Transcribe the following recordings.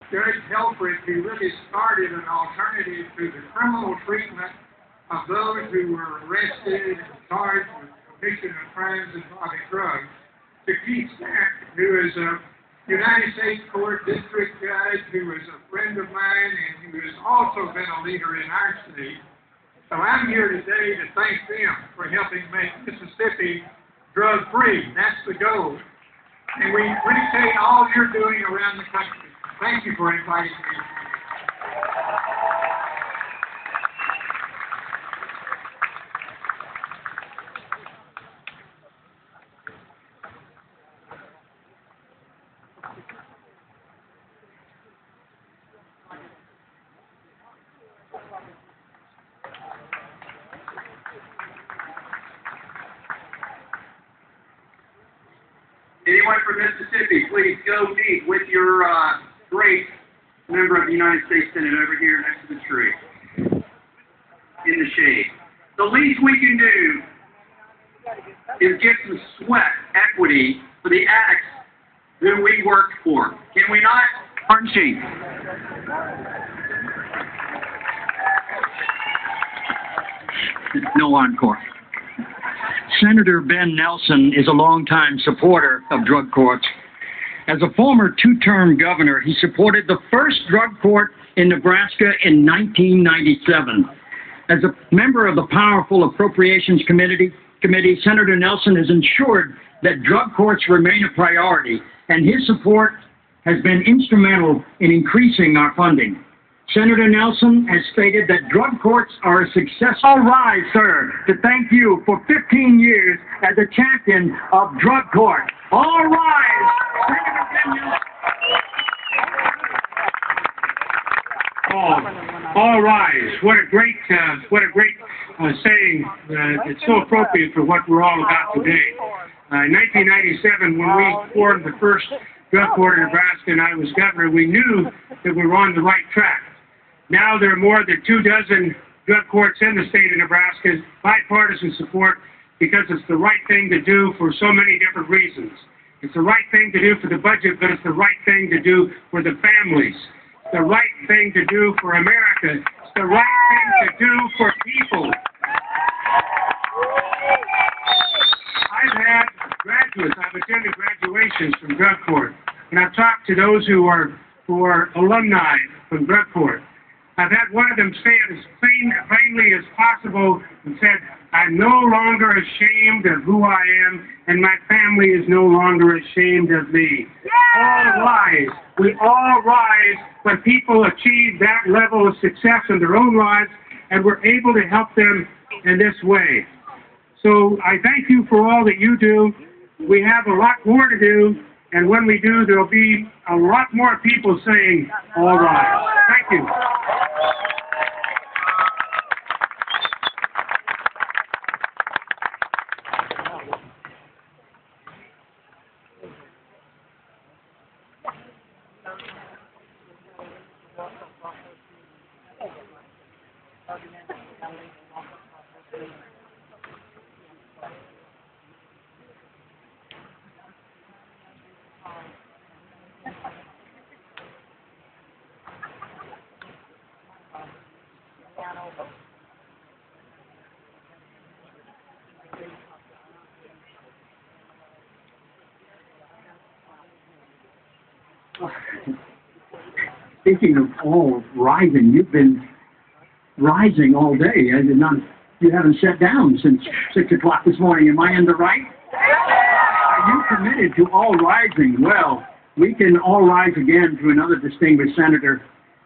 Judge Helfrich, who really started an alternative to the criminal treatment of those who were arrested and charged with commission of crimes involving drugs, to Keith Stanton, who is a United States Court District Judge, who is a friend of mine, and who has also been a leader in our state. So I'm here today to thank them for helping make Mississippi drug-free. That's the goal. And we appreciate all you're doing around the country. Thank you for inviting me. Anyone from Mississippi, please go deep with your great member of the United States Senate over here next to the tree, in the shade. The least we can do is get some sweat equity for the addicts who we worked for. Can we not? Pardon, Sheen. No encore. Senator Ben Nelson is a longtime supporter of drug courts. As a former two-term governor, he supported the first drug court in Nebraska in 1997. As a member of the powerful Appropriations Committee, Senator Nelson has ensured that drug courts remain a priority, and his support has been instrumental in increasing our funding. Senator Nelson has stated that drug courts are a success. All rise, sir, to thank you for 15 years as a champion of drug court. All rise, Senator Ben Nelson. All rise. What a great saying. It's so appropriate for what we're all about today. In 1997, when we formed the first drug court in Nebraska and I was governor, we knew that we were on the right track. Now there are more than 24 drug courts in the state of Nebraska, bipartisan support, because it's the right thing to do for so many different reasons. It's the right thing to do for the budget, but it's the right thing to do for the families. It's the right thing to do for America. It's the right thing to do for people. I've had graduates, I've attended graduations from drug court, and I've talked to those who are alumni from drug court. I've had one of them say it as plainly as possible and said, I'm no longer ashamed of who I am, and my family is no longer ashamed of me. Yeah! All rise. We all rise when people achieve that level of success in their own lives, and we're able to help them in this way. So I thank you for all that you do. We have a lot more to do, and when we do, there'll be a lot more people saying, all rise. Thank you. Speaking of all rising, you've been rising all day. You haven't sat down since 6 o'clock this morning. Am I in the right? Are you committed to all rising? Well, we can all rise again to another distinguished senator.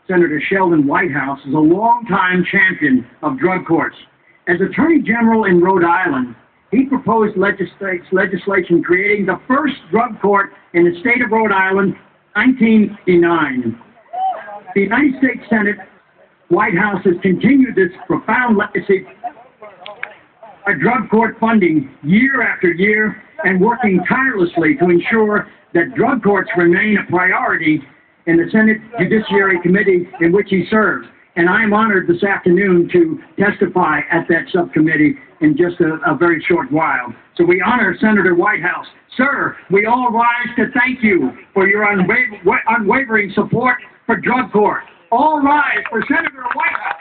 Senator Sheldon Whitehouse is a longtime champion of drug courts. As Attorney General in Rhode Island, he proposed legislation creating the first drug court in the state of Rhode Island, 1989. The United States Senate, White House has continued this profound legacy of drug court funding year after year and working tirelessly to ensure that drug courts remain a priority in the Senate Judiciary Committee in which he serves. And I am honored this afternoon to testify at that subcommittee in just a very short while. So we honor Senator Whitehouse. Sir, we all rise to thank you for your unwavering support for drug court. All rise for Senator Whitehouse.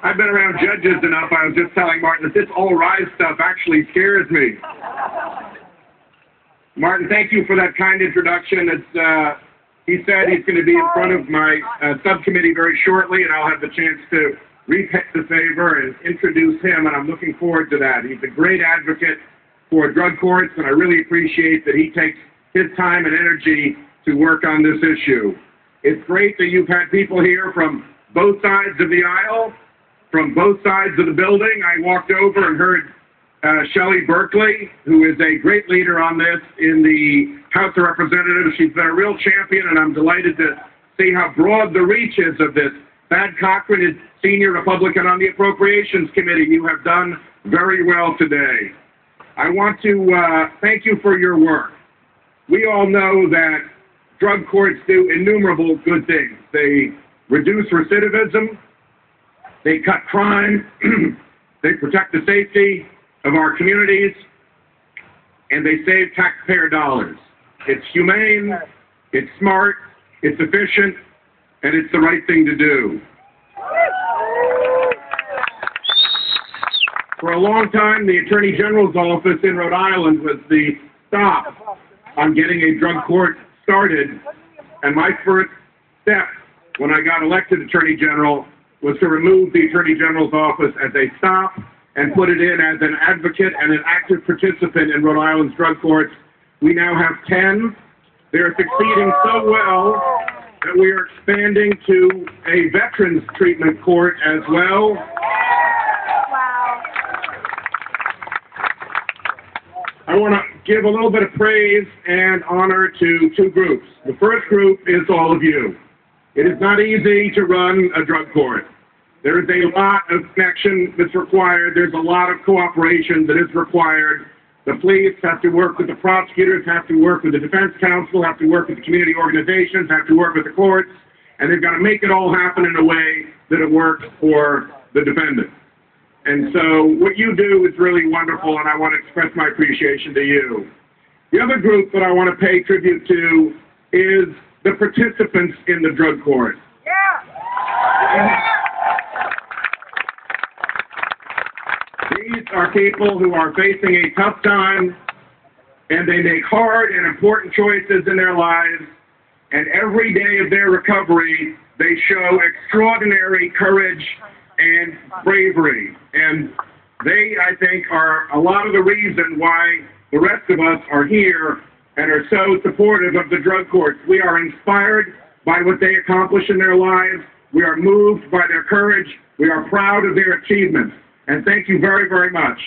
I've been around judges enough. I was just telling Martin that this all rise stuff actually scares me. Martin, thank you for that kind introduction. He said he's going to be in front of my subcommittee very shortly, and I'll have the chance to repay the favor and introduce him, and I'm looking forward to that. He's a great advocate for drug courts, and I really appreciate that he takes his time and energy to work on this issue. It's great that you've had people here from both sides of the aisle, from both sides of the building. I walked over and heard Shelley Berkeley, who is a great leader on this in the House of Representatives. She's been a real champion, and I'm delighted to see how broad the reach is of this. Thad Cochran is senior Republican on the Appropriations Committee. You have done very well today. I want to thank you for your work. We all know that drug courts do innumerable good things. They reduce recidivism, they cut crime, they protect the safety of our communities, and they save taxpayer dollars. It's humane, it's smart, it's efficient, and it's the right thing to do. For a long time, the Attorney General's office in Rhode Island was the stop on getting a drug court started, and my first step when I got elected Attorney General was to remove the Attorney General's office as a stop and put it in as an advocate and an active participant in Rhode Island's drug courts. We now have 10. They're succeeding so well that we are expanding to a veterans treatment court as well. I want to give a little bit of praise and honor to two groups. The first group is all of you. It is not easy to run a drug court. There is a lot of connection that's required. There's a lot of cooperation that is required. The police have to work with the prosecutors, have to work with the defense counsel, have to work with the community organizations, have to work with the courts, and they've got to make it all happen in a way that it works for the defendant. And so what you do is really wonderful, and I want to express my appreciation to you. The other group that I want to pay tribute to is the participants in the drug court. These are people who are facing a tough time, and they make hard and important choices in their lives, and every day of their recovery, they show extraordinary courage and bravery. And they, I think, are a lot of the reason why the rest of us are here and are so supportive of the drug courts. We are inspired by what they accomplish in their lives. We are moved by their courage. We are proud of their achievements. And thank you very, very much.